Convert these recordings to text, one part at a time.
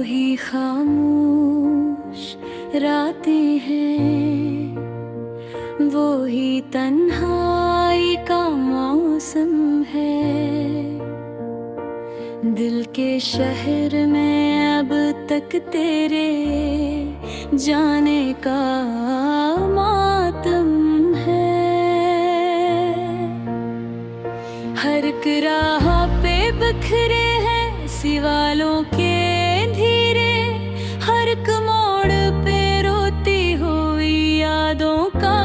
ही खामोश रातें हैं, वो ही तन्हाई का मौसम है। दिल के शहर में अब तक तेरे जाने का मातम है। हर एक राह पे बिखरे हैं सिवालों के धीरे, हर एक मोड़ पे रोती हुई यादों का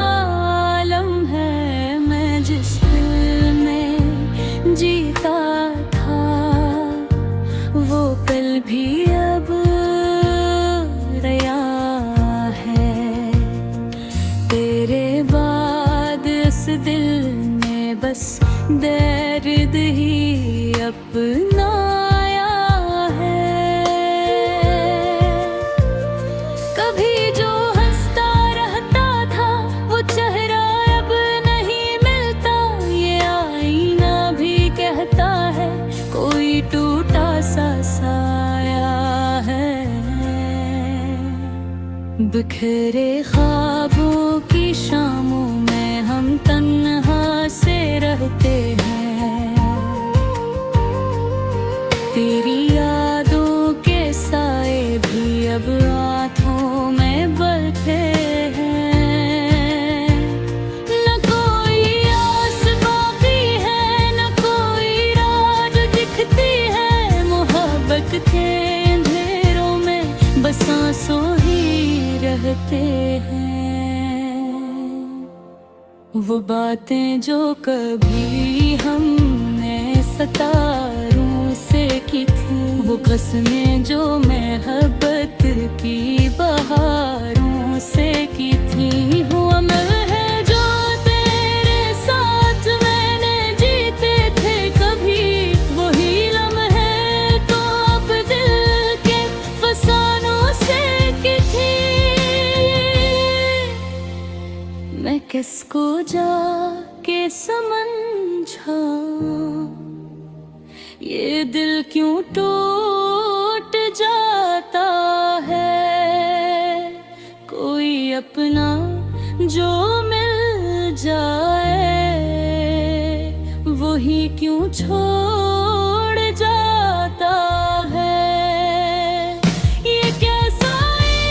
आलम है। मैं जिस दिल में जीता था वो पल भी अब गया है। तेरे बाद इस दिल में बस दर्द ही अपनाया है। कभी जो हंसता रहता था वो चेहरा अब नहीं मिलता, ये आईना भी कहता है कोई टूटा सा साया है। बिखरे ख्वाबों की शामों में हम तन्हा से रहते हैं। तेरी यादों के साए भी अब आँखों में बलते हैं। न कोई आस बाकी है, न कोई राह दिखती है। मोहब्बत के अंधेरों में बस आंसू ही रहते हैं। वो बातें जो कभी हमने सितारों से की थी, वो कसमें जो मोहब्बत की बहारों से की थी, वो अमल है जो तेरे साथ मैंने जीते थे कभी। वही लम्हे तो अब दिल के फसानों से की थी। मैं किसको जाके समझा ये दिल क्यों टूट जाता है। कोई अपना जो मिल जाए वही क्यों छोड़ जाता है। ये कैसा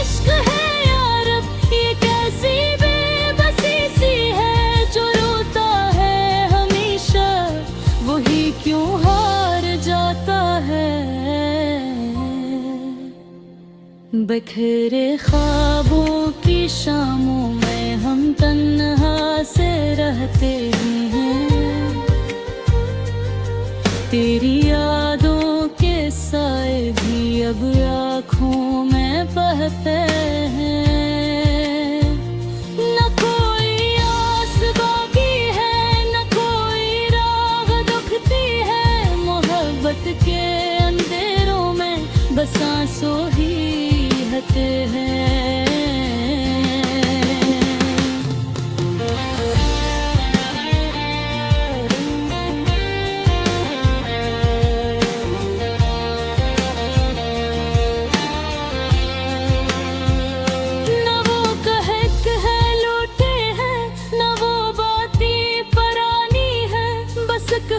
इश्क है यार, ये कैसी बेबसी सी है। जो रोता है हमेशा वही क्यों हार जाता है। बिखरे ख्वाबों की शामों में हम तन्हा से रहते हैं। तेरी यादों के साए भी अब आँखों में बहते हैं। न कोई आस बाकी है, न कोई राह दुखती है। मोहब्बत के अंधेरों में बस आंसू ही रहते हैं।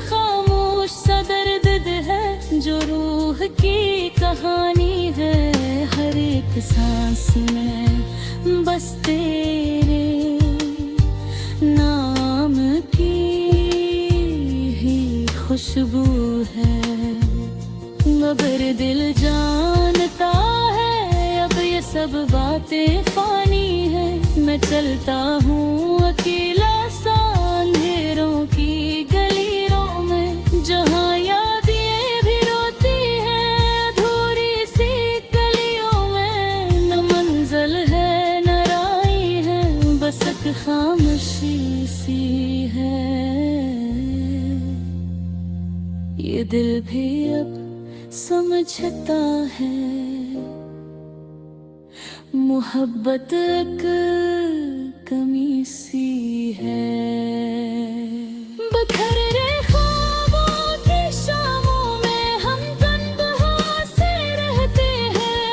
खामोश सा दर्द है जो रूह की कहानी है। हर एक सांस में बस तेरे नाम की ही खुशबू है। मगर दिल जानता है अब ये सब बातें फानी है। मैं चलता हूँ अकेला सा अंधेरों की गलियों में, जहाँ यादें भी रोती हैं अधूरी सी गलियों में। न मंजिल है न राही है, बस एक खामोशी सी है। ये दिल भी अब समझता है मोहब्बत एक कमी सी है। बिखरे ख्वाबों की शामों में हम तन्हा से रहते हैं।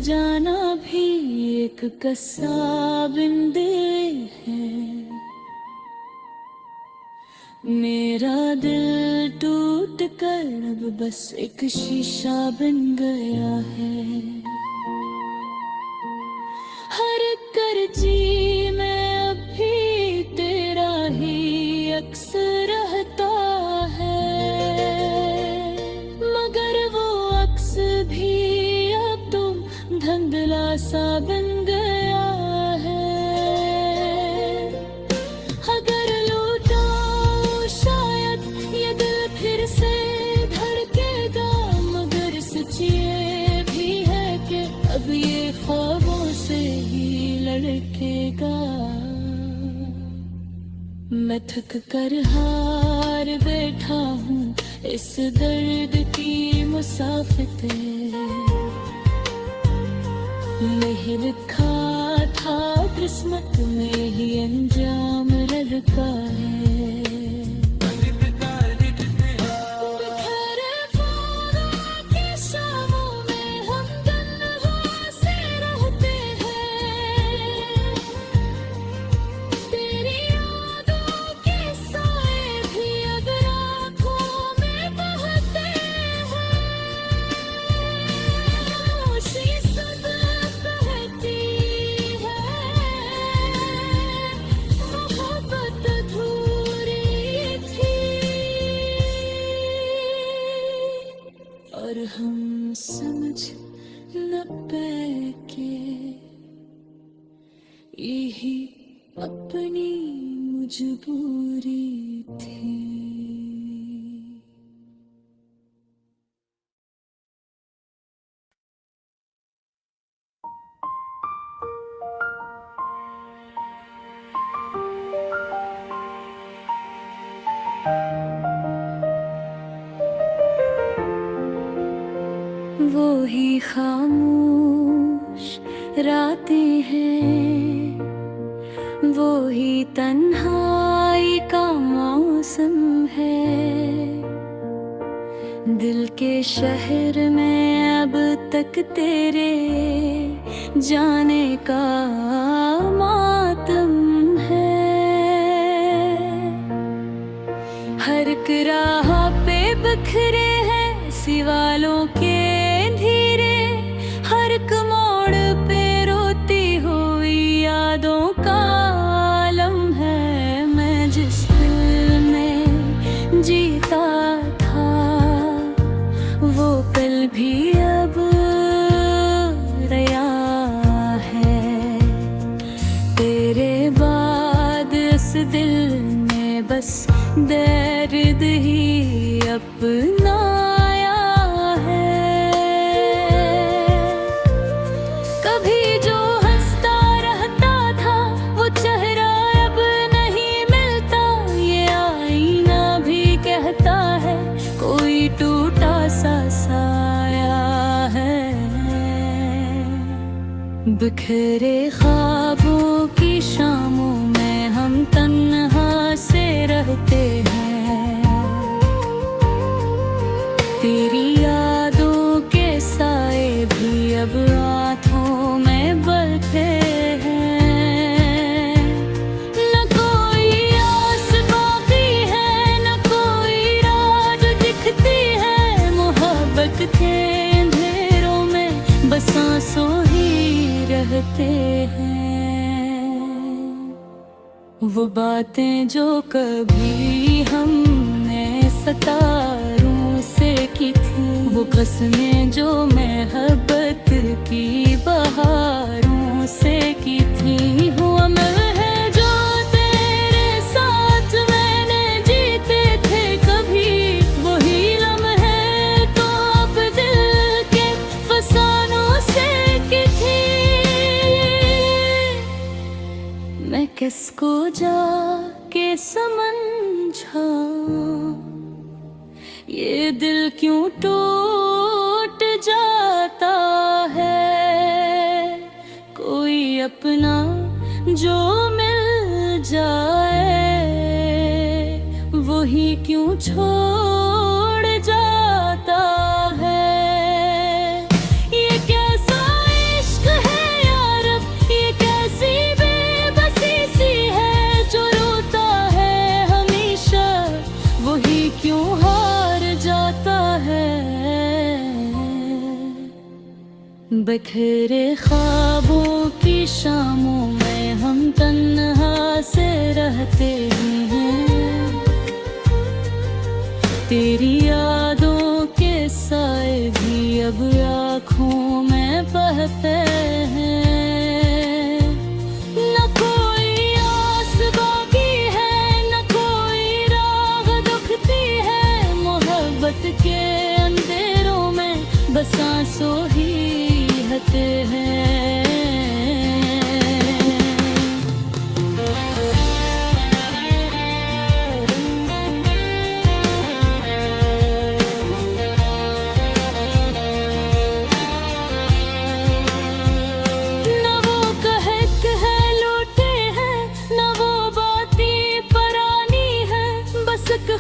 जाना भी एक कसा बिंदे है। मेरा दिल टूट कर अब बस एक शीशा बन गया है। हर करची में अब भी तेरा ही अक्स रहता है, मगर वो अक्स भी अब तो धुंधला सा बन गया है। अगर लौटाऊं शायद ये दिल फिर से धड़केगा, मगर सच ये भी है कि अब ये ख्वाबों से ही लड़केगा। मैं थक कर हार बैठा हूँ इस दर्द की मुसाफिर पे। नहीं लिखा था किस्मत में ही अंजाम लड़का है। बिखरे ख्वाबों की शामों में हम तन्हा से रहते हैं। तेरी यादों के साए भी अब आँखों में बहते हैं। खामोशी सब कहती है मोहब्बत अधूरी थी, और हम समझ न पाए के यही अपनी मजबूरी थी। वो ही खामोश रातें हैं, वो ही तन्हाई का मौसम है। दिल के शहर में अब तक तेरे जाने का मातम है। हर एक राह पे बिखरे हैं सिवालों के धीरे, हर एक मोड़ पे रोती हुई यादों का आलम है। मैं जिस दिल में जीता था वो पल भी अब गया है। तेरे बाद इस दिल में बस दर्द ही अपनाया है। कभी जो हंसता रहता था वो चेहरा अब नहीं मिलता, ये आईना भी कहता है कोई टूटा सा साया है। बिखरे ख्वाबों की शामों में हम तन्हा से रहते हैं। तेरी यादों के साए भी अब आँखों में बलते हैं। न कोई आस बाकी है, न कोई रात दिखती है। मोहब्बत के अंधेरों में बस आंसू ही रहते हैं। वो बातें जो कभी हमने सितारों से की थी, वो कसमें जो मोहब्बत की बहारों से की थी। हुआ मिल है जो तेरे साथ मैंने जीते थे कभी, वही लम्हे तो अब दिल के फसानों से की थी। मैं किसको जाके समझा ये दिल क्यों टूट जाता है। कोई अपना जो मिल जाए वही क्यों छोड़ जाता है। ये कैसा बिखरे ख्वाबों की शामों में हम तन्हा से रहते हैं। तेरी यादों के साए भी अब आँखों में बहते हैं। न कोई आस बाकी है, न कोई राह दुखती है। मोहब्बत के अंधेरों में बस आंसू ही रहते हैं।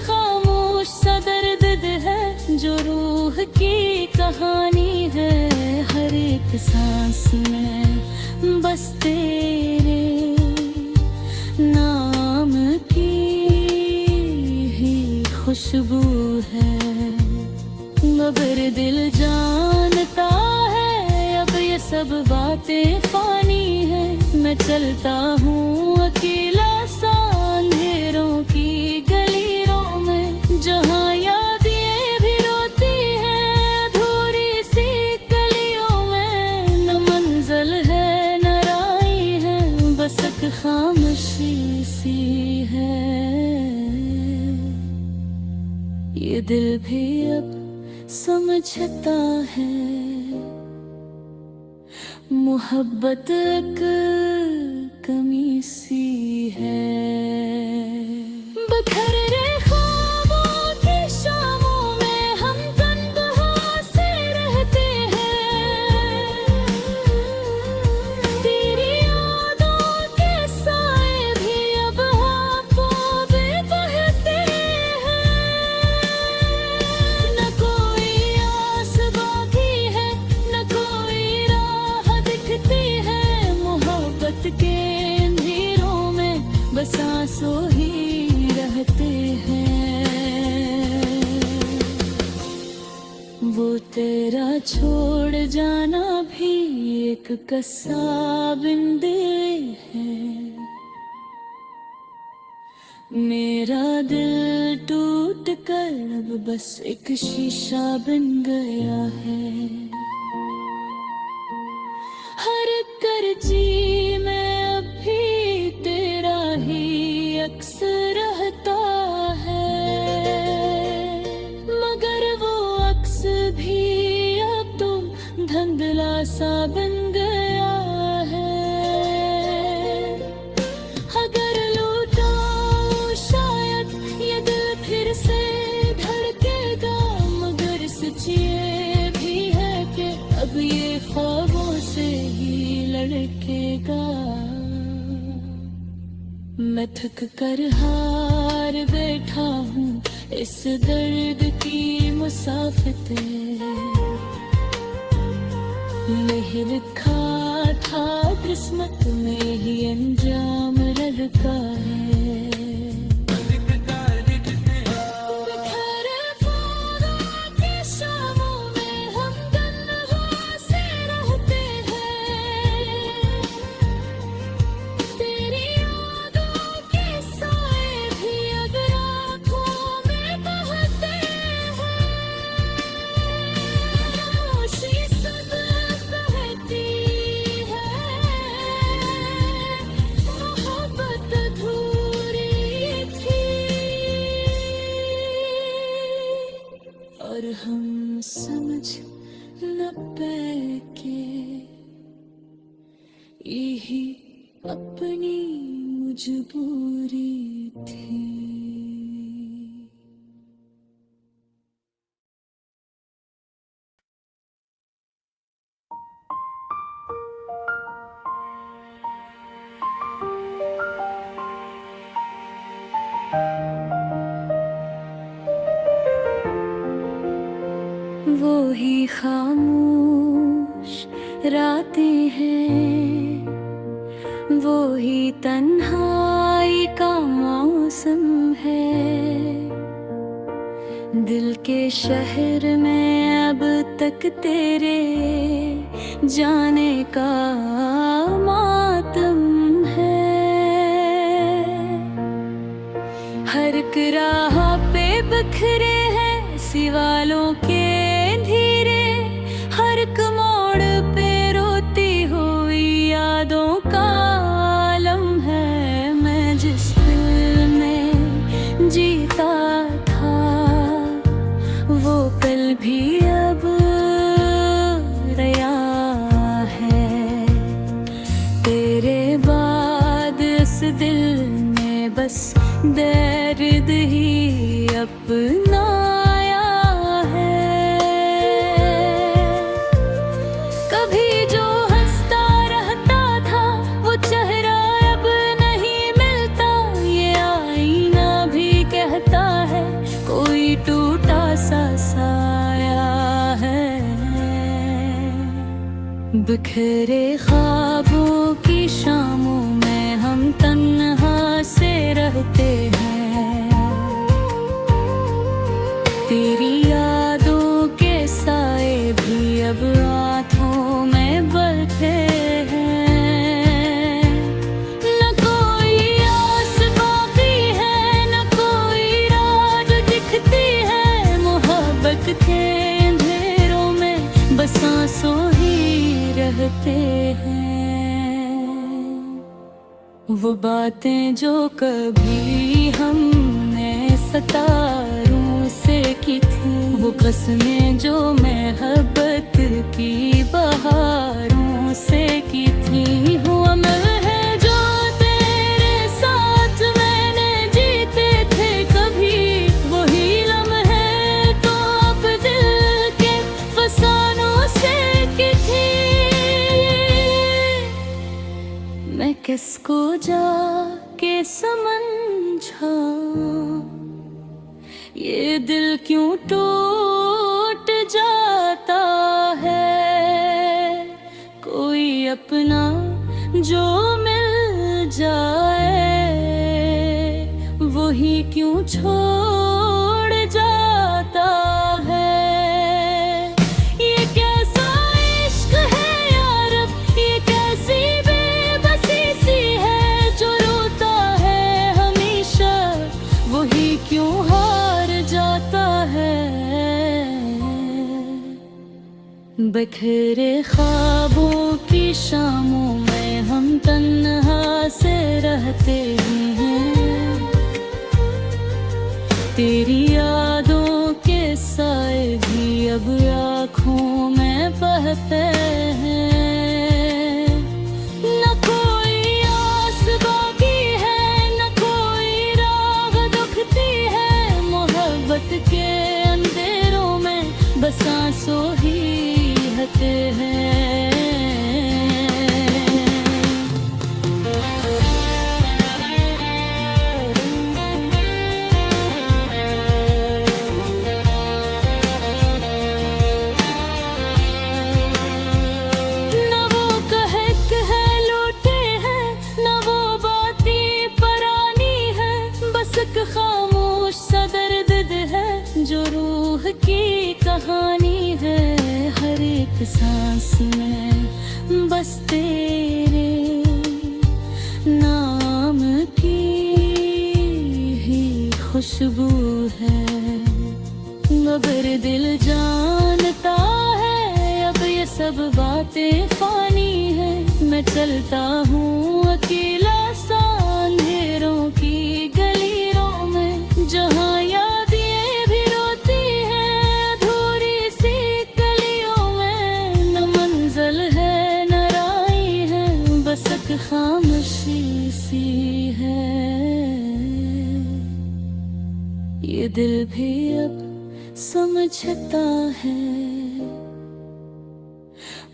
खामोश सा दर्द है जो रूह की कहानी है। हर एक सांस में बस तेरे नाम की ही खुशबू है। मगर दिल जानता है अब ये सब बातें फानी है। मैं चलता हूँ अकेला सा अंधेरों की जहाँ यादें भी रोती हैं अधूरी सी गलियों में। न मंजिल है न राही है, बस एक खामोशी सी है। ये दिल भी अब समझता है मोहब्बत एक कमी सी है। बिखर के अंधेरों में बस आंसू ही रहते हैं। वो तेरा छोड़ जाना भी एक कसाब दिल है। मेरा दिल टूट कर अब बस एक शीशा बन गया है। हर करजी अक्स रहता है, मगर वो अक्स भी अब तो धुंधला सा बन गया है। अगर लौटाऊं शायद ये दिल फिर से धड़केगा, मगर सच ये भी है कि अब ये ख्वाबों से ही लड़केगा। मैं थक कर हार बैठा हूँ इस दर्द की मुसाफिर। लिखा था किस्मत में ही अंजाम लड़का है। और हम समझ न पाए के यही अपनी मजबूरी थी। वो ही खामोश रातें हैं, वो ही तन्हाई का मौसम है। दिल के शहर में अब तक तेरे जाने का मातम है। हर एक राह पे बिखरे हैं सिवालों के धीरे, हर एक मोड़ पे रोती हुई यादों का आलम है। मैं जिस दिल में जीता था वो कल भी अब गया है। तेरे बाद इस दिल में बस दर्द ही अपनाया है। कभी जो हंसता रहता था वो चेहरा अब नहीं मिलता, ये आईना भी कहता है कोई टूटा सा साया है। बिखरे ख्वाबों की शामों में हम तन्हा से रहते हैं। तेरी यादों के साए भी अब आँखों में बलते हैं। न कोई आस बाकी है, न कोई राह दिखती है। मोहब्बत के अंधेरों में बस आंसू ही रहते हैं। वो बातें जो कभी हमने सितारों से की थी, वो कसमें जो मोहब्बत की बहारों से की थी। हुआ मैं है जो तेरे साथ मैंने जीते थे कभी, वही लम्हे तो अब दिल के फसानों से की थी। मैं किसको जाके समझा ये दिल क्यों टूट जाता है। कोई अपना जो मिल जाए वही क्यों छोड़ जाता है। ये कैसा इश्क है यार, ये कैसी बेबसी सी है। जो रोता है हमेशा वही क्यों हार जाता है। बिखरे ख्वाबों की शामों में हम तन्हा से रहते हैं। तेरी यादों के साए भी अब आँखों में बहते हैं। न कोई आस बाकी है, न कोई राह दुखती है। मोहब्बत के अंधेरों में बस आंसू ही रहते हैं। खामोश सा दर्द है जो रूह की कहानी है। हर एक सांस में बस तेरे नाम की ही खुशबू है। मगर दिल जानता है अब ये सब बातें फानी है। मैं चलता हूँ अकेला सा अंधेरों की गलियों में, जहाँ यादें भी रोती हैं अधूरी सी गलियों में। न मंजिल है न राही है, बस एक खामोशी सी है। ये दिल भी अब समझता है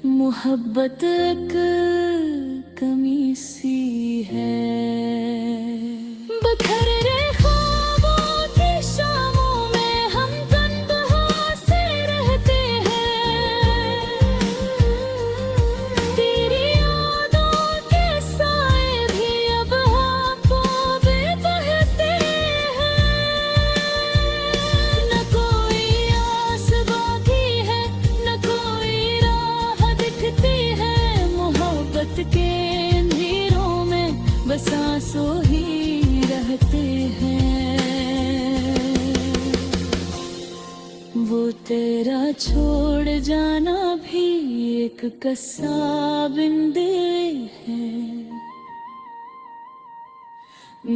मोहब्बत एक कमी सी है। बिखरे ख्वाबों की शामों में हम तन्हा से रहते हैं। तेरी यादों के साए भी अब आँखों में बहते हैं। न कोई आस बाकी है, न कोई राह दिखती बस आंसू ही रहते हैं। वो तेरा छोड़ जाना भी एक कसाब दिल है।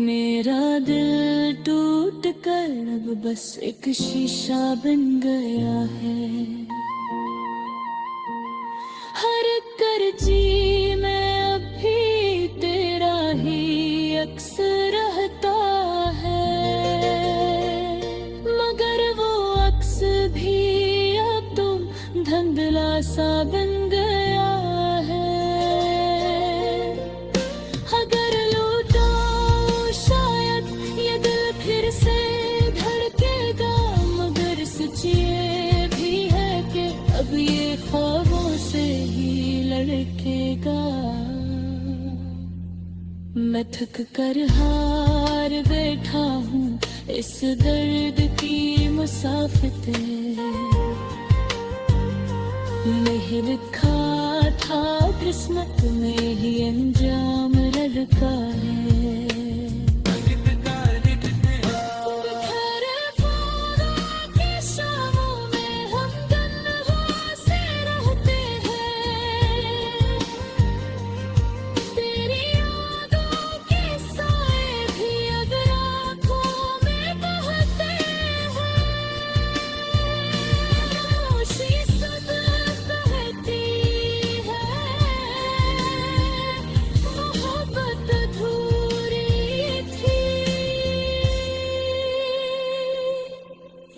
मेरा दिल टूट कर अब बस एक शीशा बन गया है। हर करजी में अब भी तेरा ही अक्स रहता है, मगर वो अक्स भी अब तो धुंधला सा बन गया है। अगर लूटा शायद ये दिल फिर से धड़केगा, मगर सच ये भी है कि अब ये ख्वाबों से ही लड़केगा। मैं थक कर हार बैठा हूँ इस दर्द की मुसाफिर। नहीं लिखा था किस्मत में ही अंजाम लड़का है।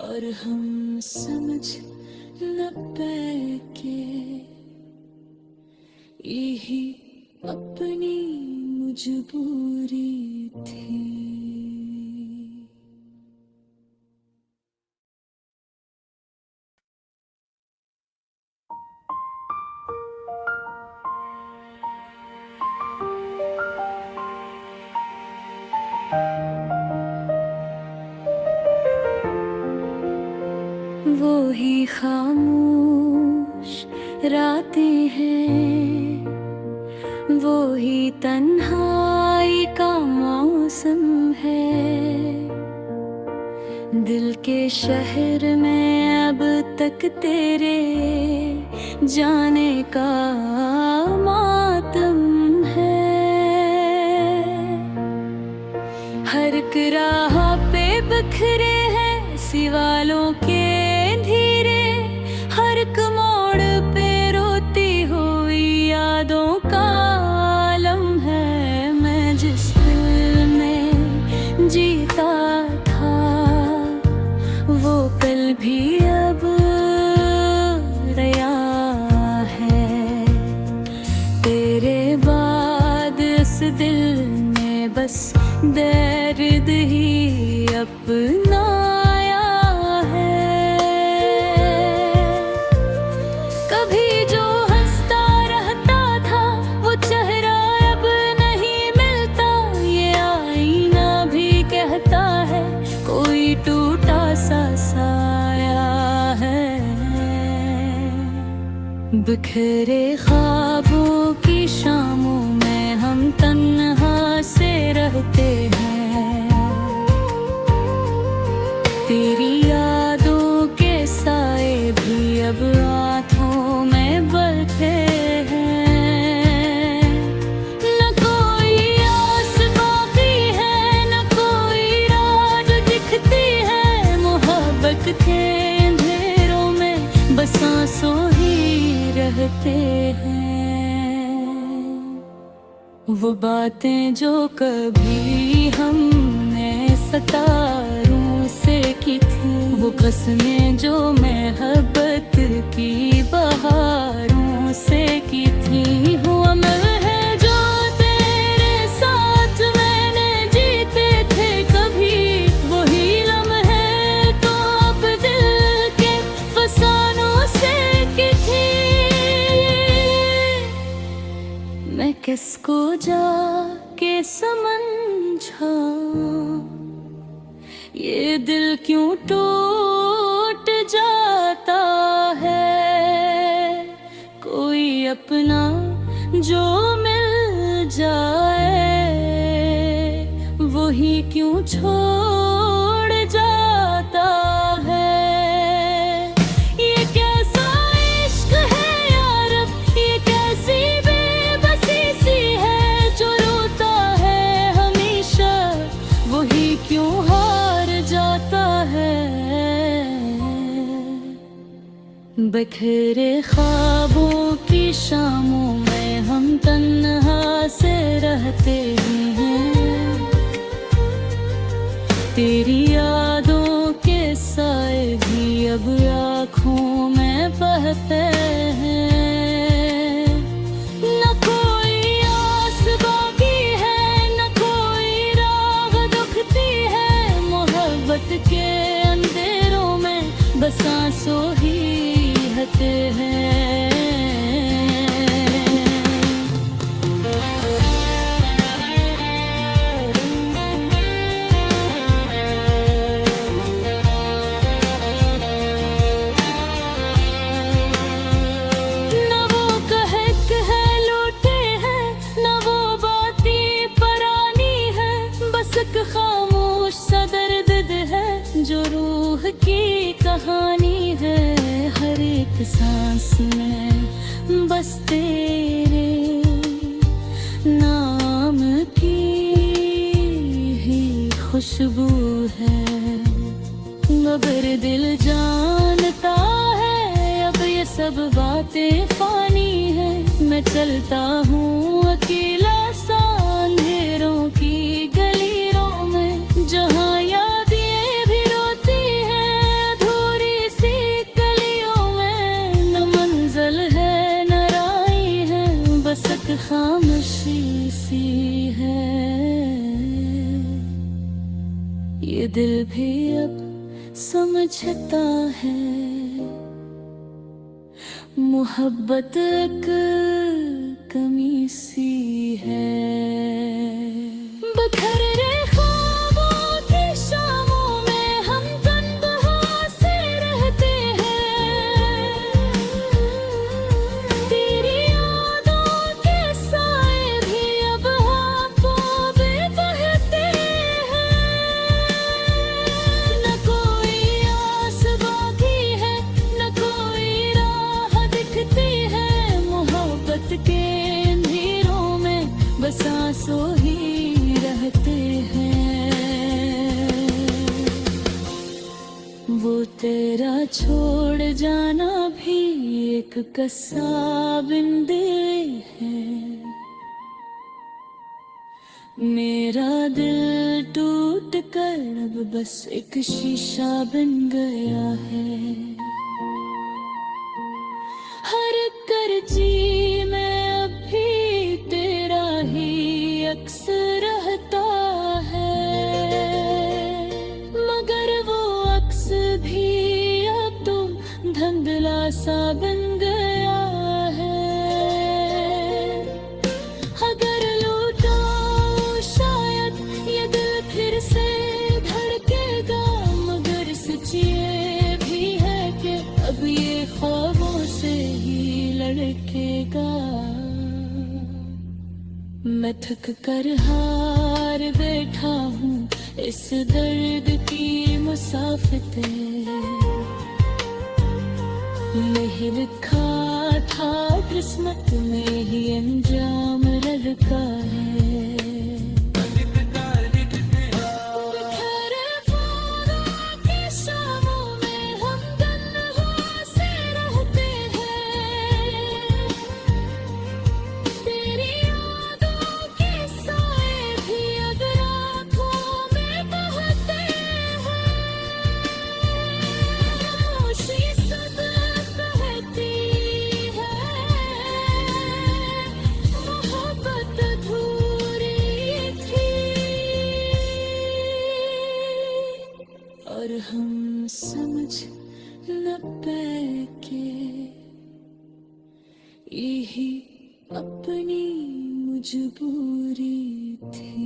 और हम समझ न पाए के यही अपनी मजबूरी थी। वो ही खामोश रातें हैं, वो ही तन्हाई का मौसम है। दिल के शहर में अब तक तेरे जाने का मातम है। हर राह पे बिखरे हैं सिवालों के धीरे, हर एक मोड़ पे रोती हुई यादों का आलम है। मैं जिस दिल में जीता था वो कल भी अब गया है। तेरे बाद इस दिल में बस दर्द ही अपनाया है। कभी जो हंसता रहता था वो चेहरा अब नहीं मिलता। ये आईना भी कहता है कोई टूटा सा साया है। बिखरे ख्वाबों की शामों में हम तन्हा से रहते हैं। तेरी यादों के साए भी अब आँखों में बलते हैं। न कोई आस बाकी है, न कोई रात दिखती है। मोहब्बत के अंधेरों में बस आंसू ही रहते हैं। वो बातें जो कभी हमने सितारों से की थी, वो कसमें जो मोहब्बत की बहारों से की थी। वो अमल है जो तेरे साथ मैंने जीते थे कभी। वही लम्हे तो अब दिल के फसानों से की थी। मैं किसको जाके समझा ये दिल क्यों टूट जाता है। कोई अपना जो मिल जाए वही क्यों छोड़ जाता है। ये कैसा इश्क है यार, ये कैसी बेबसी सी है, जो रोता है हमेशा वही क्यों हार जाता है। बिखरे ख्वाबों की शामों में हम तन्हा से रहते हैं, तेरी यादों के साए भी अब आँखों में बहते हैं। न कोई आस बाकी है, न कोई राह दुखती है, मोहब्बत के अंधेरों में बस आंसू ही रहते हैं। खामोश सा दर्द है जो रूह की कहानी है, हर एक सांस में बस तेरे नाम की ही खुशबू है। मगर दिल जानता है अब ये सब बातें फानी है, मैं चलता हूँ अकेला सा अंधेरों की जहाँ यादें भी रोती हैं अधूरी सी गलियों में। न मंजिल है न राही है, बस एक खामोशी सी है। ये दिल भी अब समझता है मोहब्बत एक कमी सी है। बिखरे सांसों ही रहते हैं। वो तेरा छोड़ जाना भी एक कसाब दिल है, मेरा दिल टूट कर अब बस एक शीशा बन गया है। हर करची में अभी तेरा ही अक्स रहता है, मगर वो अक्स भी अब तो धुंधला सा बन गया है। अगर लौटा शायद ये दिल फिर से धड़केगा, मगर सच ये भी है कि अब ये ख्वाबों से ही लड़केगा। मैं थक कर हार बैठा हूँ इस दर्द की मुसाफिर, नहीं लिखा था किस्मत में ही अंजाम लड़का है। और हम समझ न पाए के यही अपनी मजबूरी थी।